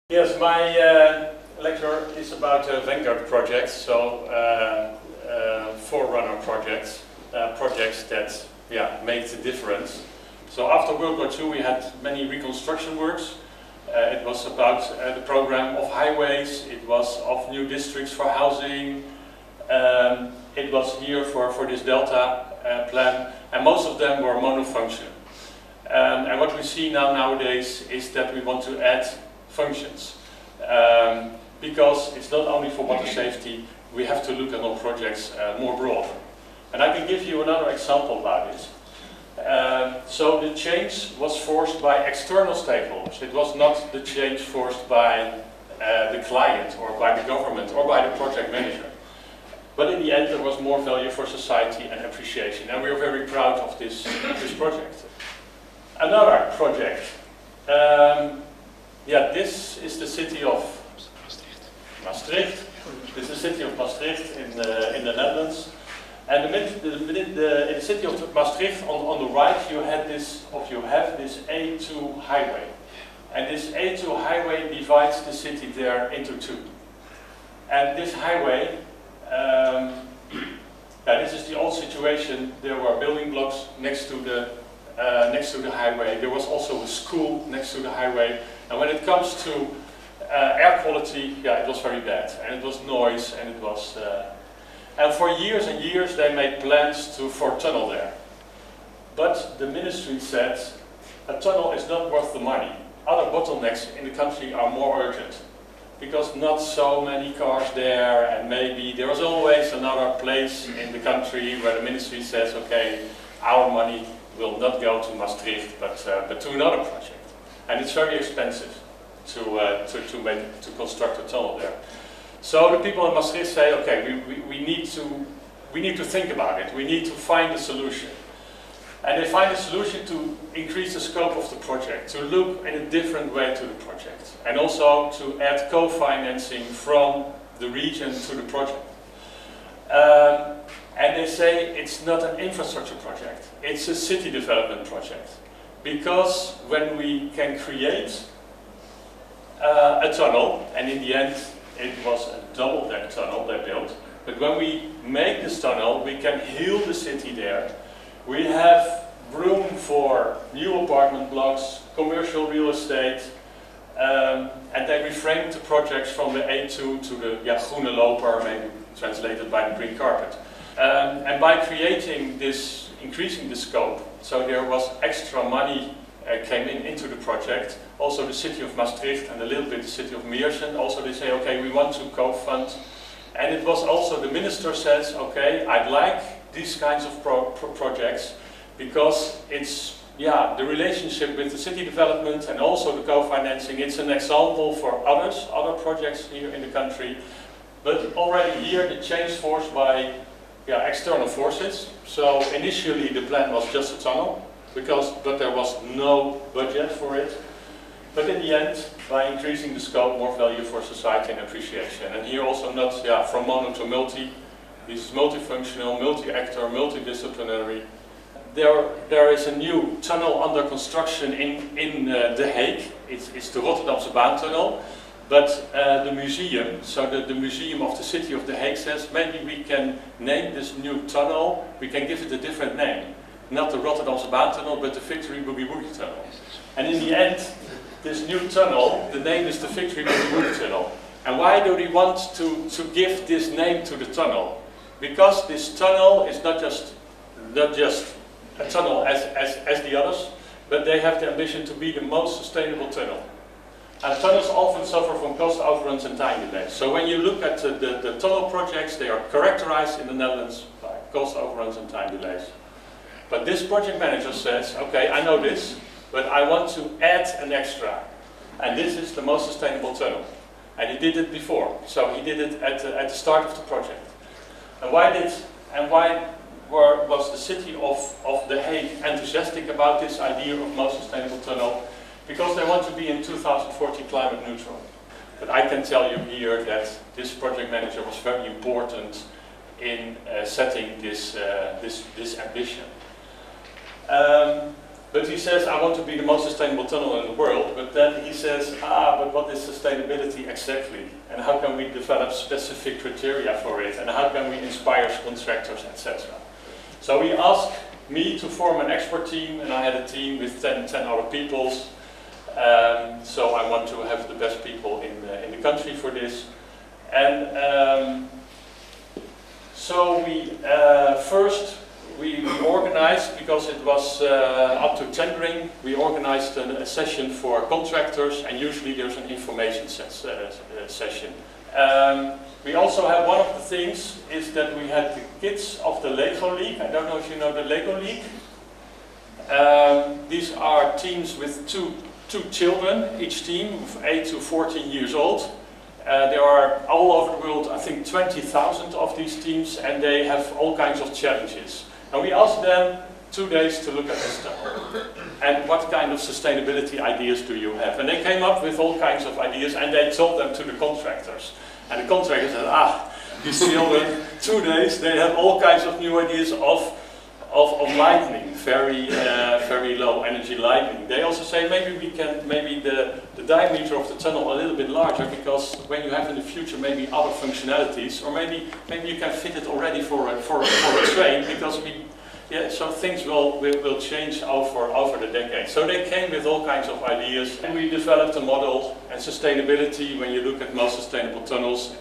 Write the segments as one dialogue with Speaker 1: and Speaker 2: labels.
Speaker 1: Yes, my lecture is about Vanguard projects, so forerunner projects, projects that make the difference. So after World War II we had many reconstruction works. It was about the program of highways, it was of new districts for housing, it was here for this Delta plan, and most of them were monofunction. And what we see nowadays is that we want to add functions, because it's not only for water safety, we have to look at all projects more broad. And I can give you another example about it. So the change was forced by external stakeholders. It was not the change forced by the client or by the government or by the project manager. But in the end there was more value for society and appreciation, and we are very proud of this project. Another project. This is the city of Maastricht. This is the city of Maastricht in the Netherlands. And in the city of Maastricht, on the right, you have this A2 highway. And this A2 highway divides the city there into two. And this highway, this is the old situation. There were building blocks next to the highway. There was also a school next to the highway. And when it comes to air quality, it was very bad. And it was noise, and it was... And for years and years they made plans for a tunnel there. But the ministry said, a tunnel is not worth the money. Other bottlenecks in the country are more urgent. Because not so many cars there, and maybe there is always another place in the country where the ministry says, okay, our money will not go to Maastricht, but to another project. And it's very expensive to construct a tunnel there. So the people in Maastricht say, okay, we need to think about it. We need to find a solution. And they find a solution to increase the scope of the project, to look in a different way to the project, and also to add co-financing from the region to the project. And they say it's not an infrastructure project, it's a city development project. Because when we can create a tunnel, and in the end it was a double-deck tunnel they built, but when we make this tunnel we can heal the city there. We have room for new apartment blocks, commercial real estate, and they reframed the projects from the A2 to the groene loper, maybe translated by the green carpet. And by creating this, increasing the scope, so there was extra money came into the project. Also the city of Maastricht and a little bit the city of Meersen, also they say, okay, we want to co-fund. And it was also, the minister says, okay, I'd like these kinds of projects, because it's, the relationship with the city development and also the co-financing, it's an example for other projects here in the country. But already here the change forced by external forces. So initially the plan was just a tunnel, but there was no budget for it. But in the end, by increasing the scope, more value for society and appreciation. And here also not from mono to multi. This is multifunctional, multi-actor, multidisciplinary. There is a new tunnel under construction in The Hague. It's the Rotterdamse Baantunnel. But the museum, so the museum of the city of The Hague says, maybe we can name this new tunnel, we can give it a different name. Not the Rotterdamse Baantunnel, but the Victory Boogie Woogie Tunnel. And in the end, this new tunnel, the name is the Victory Boogie Woogie Tunnel. And why do they want to give this name to the tunnel? Because this tunnel is not just a tunnel as the others, but they have the ambition to be the most sustainable tunnel. And tunnels often suffer from cost overruns and time delays. So when you look at the tunnel projects, they are characterized in the Netherlands by cost overruns and time delays. But this project manager says, okay, I know this, but I want to add an extra. And this is the most sustainable tunnel. And he did it before, so he did it at the start of the project. And why was the city of The Hague enthusiastic about this idea of most sustainable tunnel? Because they want to be in 2040 climate neutral. But I can tell you here that this project manager was very important in setting this ambition. But he says, I want to be the most sustainable tunnel in the world, but then he says, but what is sustainability exactly? And how can we develop specific criteria for it? And how can we inspire contractors, etc.? So he asked me to form an expert team, and I had a team with 10 other people. So I want to have the best people in the country for this. And so we organized, because it was up to tendering, we organized a session for contractors, and usually there's an information session. We also had, one of the things is that we had the kids of the Lego League. I don't know if you know the Lego League. These are teams with two children, each team of 8 to 14 years old. There are all over the world, I think 20,000 of these teams, and they have all kinds of challenges. And we asked them 2 days to look at this tunnel. And what kind of sustainability ideas do you have? And they came up with all kinds of ideas, and they told them to the contractors. And the contractors said, these children, 2 days, they have all kinds of new ideas of lighting, very low energy lighting. They also say maybe we can, the diameter of the tunnel a little bit larger, because when you have in the future maybe other functionalities, or maybe you can fit it already for a train, because so things will change over the decade. So they came with all kinds of ideas, and we developed a model. And sustainability, when you look at most sustainable tunnels,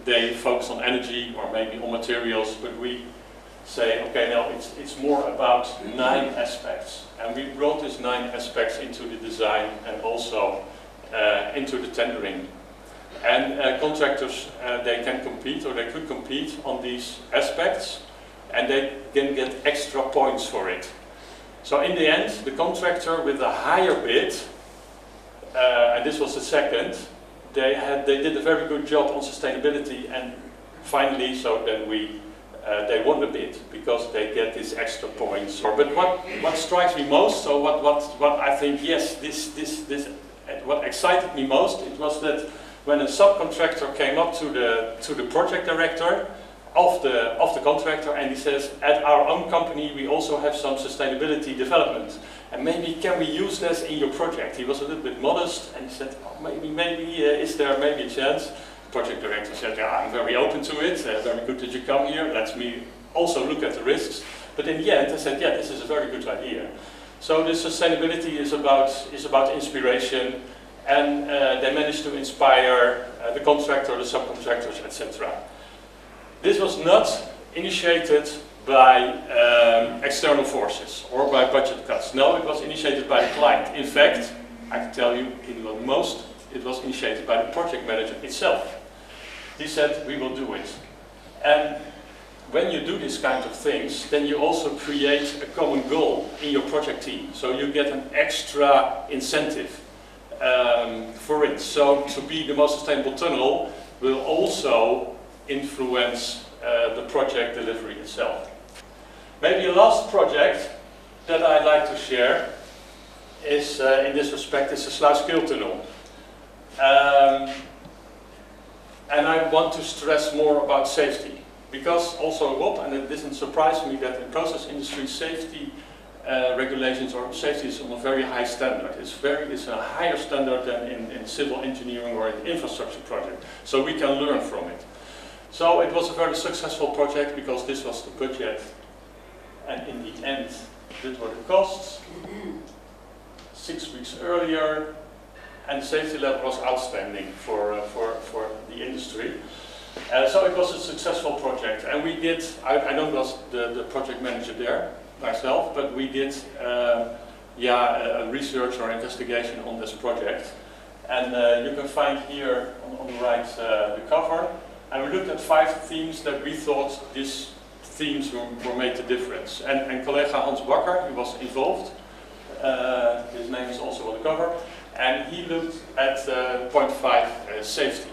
Speaker 1: they focus on energy or maybe on materials, but we say, okay, now it's more about 9 aspects. And we brought these 9 aspects into the design and also into the tendering. And contractors, they can compete, or they could compete on these aspects, and they can get extra points for it. So in the end, the contractor with a higher bid, and this was the second, they did a very good job on sustainability, and finally, so then they won the bid, because they get these extra points. But what strikes me most, so what I think, yes, what excited me most, it was that when a subcontractor came up to the project director of the contractor, and he says, at our own company we also have some sustainability development, and maybe can we use this in your project? He was a little bit modest, and he said, is there maybe a chance? The project director said, yeah, I'm very open to it, very good that you come here, let me also look at the risks. But in the end I said, yeah, this is a very good idea. So this sustainability is about inspiration, and they managed to inspire the contractor, the subcontractors, etc. This was not initiated by external forces or by budget cuts. No, it was initiated by the client. In fact, I can tell you, it was initiated by the project manager itself. He said, we will do it. And when you do these kind of things, then you also create a common goal in your project team. So you get an extra incentive for it. So to be the most sustainable tunnel will also influence the project delivery itself. Maybe a last project that I'd like to share is, in this respect, is the Sluiskil tunnel. And I want to stress more about safety, because also Rob, and it doesn't surprise me that in process industry safety regulations or safety is on a very high standard. It's a higher standard than in civil engineering or in infrastructure project. So we can learn from it. So it was a very successful project, because this was the budget, and in the end, these were the costs. 6 weeks earlier, and the safety level was outstanding for the industry. So it was a successful project, and we did, I don't was the project manager there myself, but we did a research or investigation on this project. And you can find here on the right the cover. And we looked at 5 themes that we thought these themes were made the difference. And colleague Hans Bakker, who was involved, his name is also on the cover, and he looked at point 5, safety.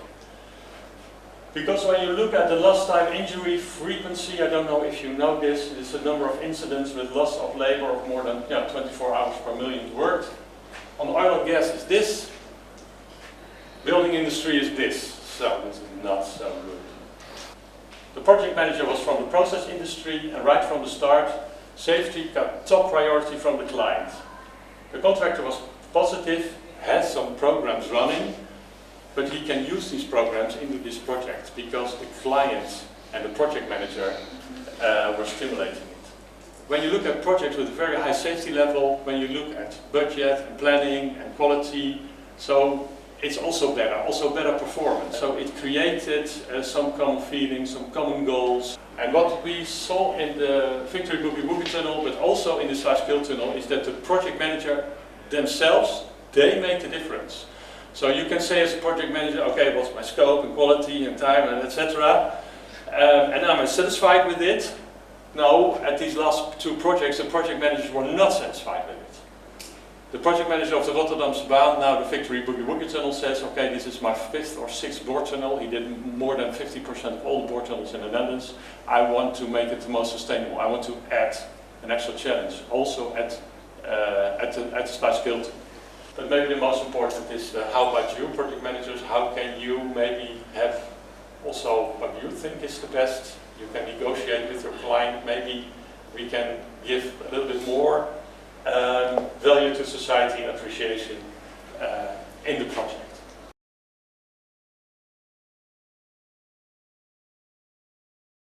Speaker 1: Because when you look at the lost time injury frequency, I don't know if you know this, it's the number of incidents with loss of labor of more than 24 hours per million worked. On oil and gas is this, building industry is this. So this is not so good. The project manager was from the process industry, and right from the start, safety got top priority from the client. contractor was positive, has some programs running, but he can use these programs into this project because the client and the project manager were stimulating it. When you look at projects with a very high safety level, when you look at budget and planning and quality, so it's also better performance. So it created some common feelings, some common goals. And what we saw in the Victory Boogie Woogie Tunnel, but also in the Sluiskil Tunnel, is that the project manager themselves, they make the difference. So you can say as a project manager, okay, what's my scope and quality and time and etc. And am I satisfied with it? No, at these last two projects, the project managers were not satisfied with it. The project manager of the Rotterdamse Baan, now the Victory Boogie Woogie Tunnel, says, okay, this is my 5th or 6th board tunnel. He did more than 50% of all the board tunnels in the Netherlands. I want to make it the most sustainable. I want to add an extra challenge, also at the Sluiskil. But maybe the most important is how about you, project managers? How can you maybe have also what you think is the best? You can negotiate with your client. Maybe we can give a little bit more value to society and appreciation in the project.